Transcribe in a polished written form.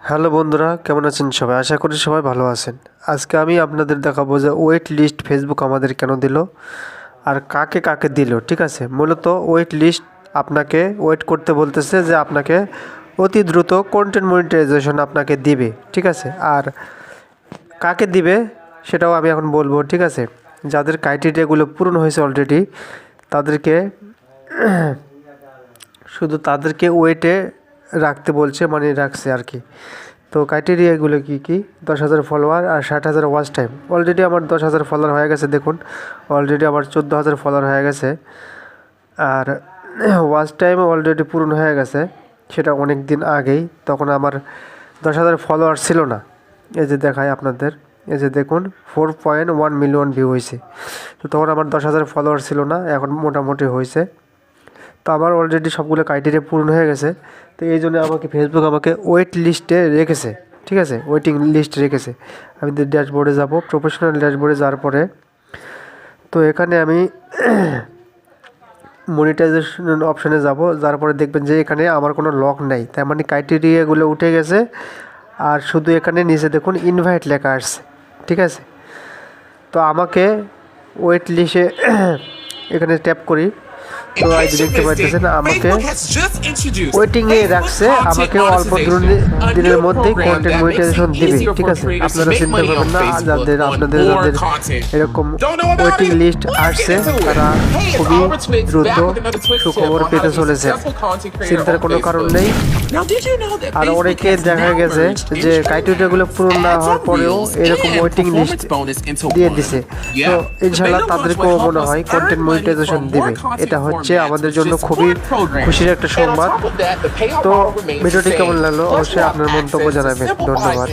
Hello বন্ধুরা, কেমন আছেন সবাই? আশা করি সবাই ভালো আছেন। আজকে আমি আপনাদের দেখাবো যে ওয়েট লিস্ট ফেসবুক আমাদের কেন দিল আর কাকে কাকে দিল। ঠিক আছে, মূলত ওয়েট লিস্ট আপনাকে ওয়েট করতে বলতেছে যে আপনাকে অতি দ্রুত কন্টেন্ট মনিটাইজেশন আপনাকে দিবে। ঠিক আছে, আর কাকে দিবে সেটাও আমি এখন বলবো। ঠিক আছে, যাদের ক্রাইটেরিয়াগুলো পূরণ হয়েছে অলরেডি তাদেরকে শুধু তাদেরকে ওয়েটে রাখতে বলছে, মানে রাখছে আর কি। তো ক্রাইটেরিয়াগুলো কী কী? 10,000 ফলোয়ার আর 60,000 ওয়াচ টাইম। অলরেডি আমার 10,000 ফলোয়ার হয়ে গেছে, দেখুন অলরেডি আমার 14,000 ফলোয়ার হয়ে গেছে। আর ওয়াচ টাইমও অলরেডি পূরণ হয়ে গেছে, সেটা অনেক দিন আগেই। তখন আমার 10,000 ফলোয়ার ছিল না। এই যে দেখায় আপনাদের, এই যে দেখুন 4.1 মিলিয়ন ভিউ হয়েছে। তো তখন আমার 10,000 ফলোয়ার ছিল না, এখন মোটামুটি হয়েছে। তো আমার অলরেডি সবগুলো ক্রাইটেরিয়া পূরণ হয়ে গেছে। তো এই জন্য আমাকে ফেসবুক আমাকে ওয়েট লিস্টে রেখেছে। ঠিক আছে, ওয়েটিং লিস্ট রেখেছে। আমি ড্যাশবোর্ডে যাব, প্রফেশনাল ড্যাশবোর্ডে যাওয়ার পরে তো এখানে আমি মনিটাইজেশন অপশানে যাব। যার পরে দেখবেন যে এখানে আমার কোনো লক নাই, তার মানে ক্রাইটেরিয়াগুলো উঠে গেছে। আর শুধু এখানে নিচে দেখুন ইনভাইট লেখা আসছে। ঠিক আছে, তো আমাকে ওয়েট লিস্টে এখানে ট্যাপ করি। তো আজ দেখতে পাচ্ছেন আমাকে ওয়েটিংয়ে রাখছে, আমাকে অল্প দিনের মধ্যেই কন্টেন্ট মনিটাইজেশন দিবে। ঠিক আছে, আপনারা চিন্তা করবেন না, যাদের এরকম ওয়েটিং লিস্ট আসছে তারা খুবই দ্রুত সুখবর পেতে চলেছে, চিন্তার কোনো কারণ নেই। আর অনেকে দেখা গেছে যে ক্রাইটেরিয়াগুলো পূরণ না হওয়ার পরেও এরকম ওয়েটিং লিস্ট দিয়ে দিছে। তো ইনশাল্লাহ তাদেরকেও মনে হয় কন্টেন্ট মনিটাইজেশন দিবে। এটা হচ্ছে আমাদের জন্য খুবই খুশির একটা সংবাদ। তো ভিডিওটি কেমন লাগলো অবশ্যই আপনার মন্তব্য জানাবেন। ধন্যবাদ।